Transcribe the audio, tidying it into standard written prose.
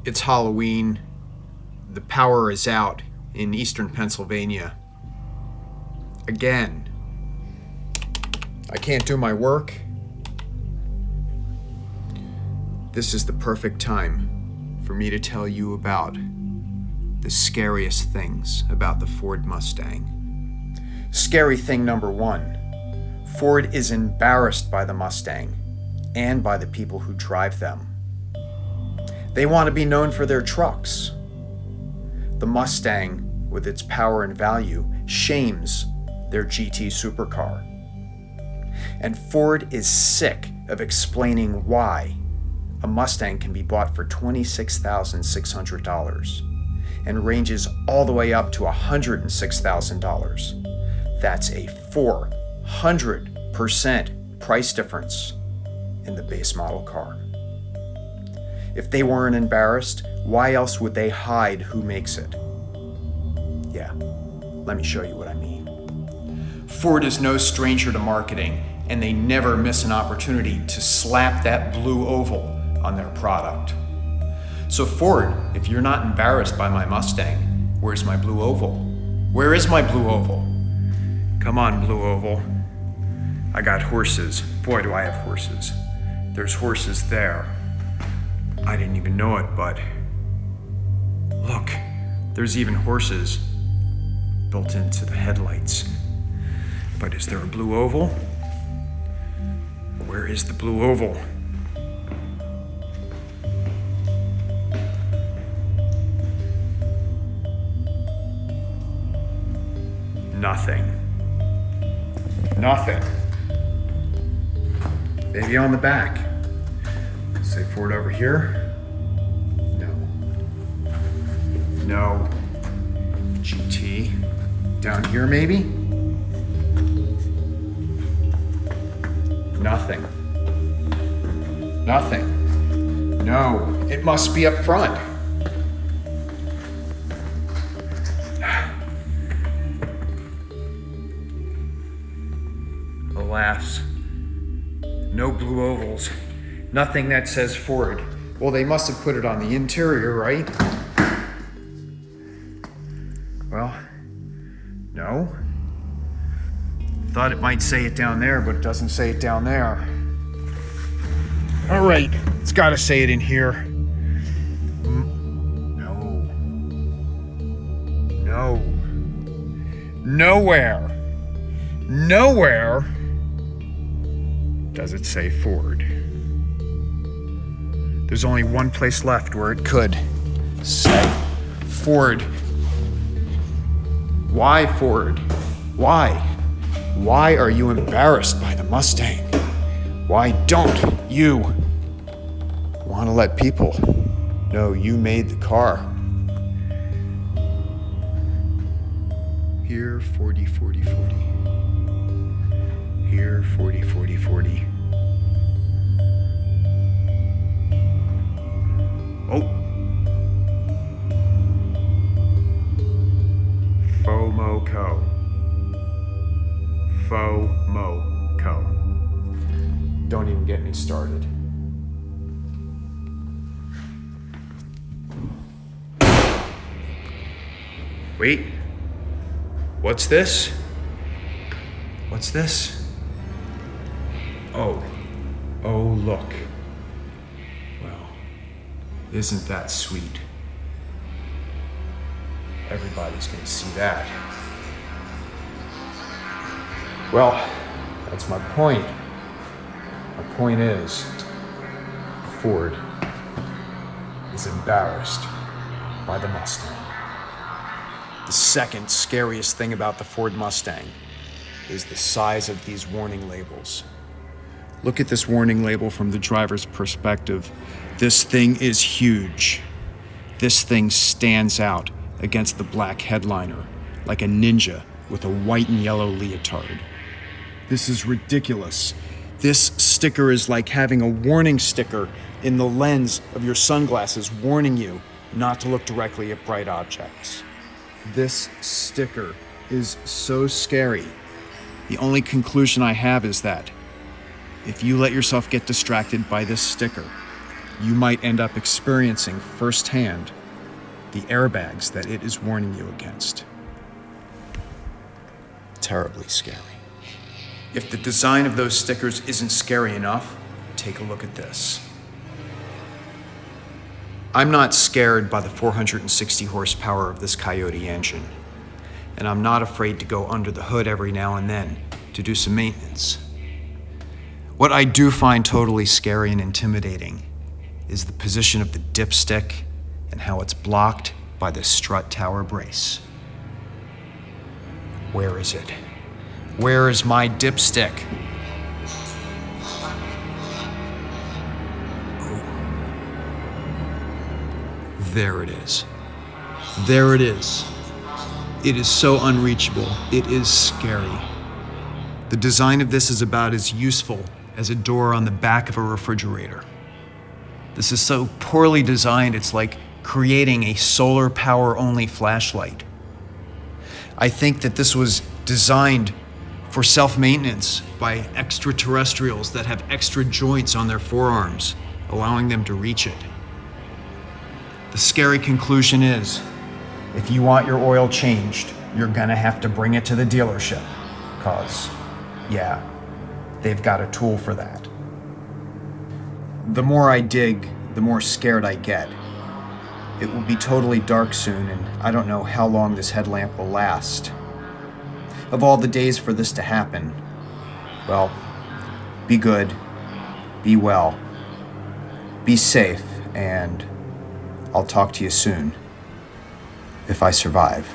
It's Halloween. The power is out in eastern Pennsylvania. Again. I can't do my work. This is the perfect time for me to tell you about the scariest things about the Ford Mustang. Scary thing number one, Ford is embarrassed by the Mustang and by the people who drive them. They want to be known for their trucks. The Mustang, with its power and value, shames their GT supercar. And Ford is sick of explaining why a Mustang can be bought for $26,600 and ranges all the way up to $106,000. That's a 400% price difference in the base model car. If they weren't embarrassed, why else would they hide who makes it? Yeah, let me show you what I mean. Ford is no stranger to marketing, and they never miss an opportunity to slap that blue oval on their product. So Ford, if you're not embarrassed by my Mustang, where's my blue oval? Where is my blue oval? Come on, blue oval. I got horses. Boy, do I have horses. There's horses there. I didn't even know it, but look, there's even horses built into the headlights. But is there a blue oval? Where is the blue oval? Nothing. Nothing. Maybe on the back. Say Ford over here. No. No. GT. Down here maybe? Nothing. Nothing. No, it must be up front. Alas, no blue ovals. Nothing that says Ford. Well, they must have put it on the interior, right? Well, no. Thought it might say it down there, but it doesn't say it down there. All right, it's got to say it in here. No. No. Nowhere. Nowhere does it say Ford. There's only one place left where it could say Ford. Why Ford? Why? Why are you embarrassed by the Mustang? Why don't you want to let people know you made the car? Here, 40, 40, 40. Here, 40, 40, 40. Oh. FOMO-CO. FOMO-CO. Don't even get me started. Wait. What's this? What's this? Oh. Oh, look. Well, isn't that sweet? Everybody's gonna see that. Well, that's my point. My point is, Ford is embarrassed by the Mustang. The second scariest thing about the Ford Mustang is the size of these warning labels. Look at this warning label from the driver's perspective. This thing is huge. This thing stands out against the black headliner like a ninja with a white and yellow leotard. This is ridiculous. This sticker is like having a warning sticker in the lens of your sunglasses warning you not to look directly at bright objects. This sticker is so scary. The only conclusion I have is that if you let yourself get distracted by this sticker, you might end up experiencing firsthand the airbags that it is warning you against. Terribly scary. If the design of those stickers isn't scary enough, take a look at this. I'm not scared by the 460 horsepower of this Coyote engine, and I'm not afraid to go under the hood every now and then to do some maintenance. What I do find totally scary and intimidating is the position of the dipstick and how it's blocked by the strut tower brace. Where is it? Where is my dipstick? Oh. There it is. There it is. It is so unreachable. It is scary. The design of this is about as useful as a door on the back of a refrigerator. This is so poorly designed, it's like creating a solar power only flashlight. I think that this was designed for self-maintenance by extraterrestrials that have extra joints on their forearms, allowing them to reach it. The scary conclusion is, if you want your oil changed, you're gonna have to bring it to the dealership, 'cause, yeah, they've got a tool for that. The more I dig, the more scared I get. It will be totally dark soon, and I don't know how long this headlamp will last. Of all the days for this to happen, well, be good, be well, be safe, and I'll talk to you soon, if I survive.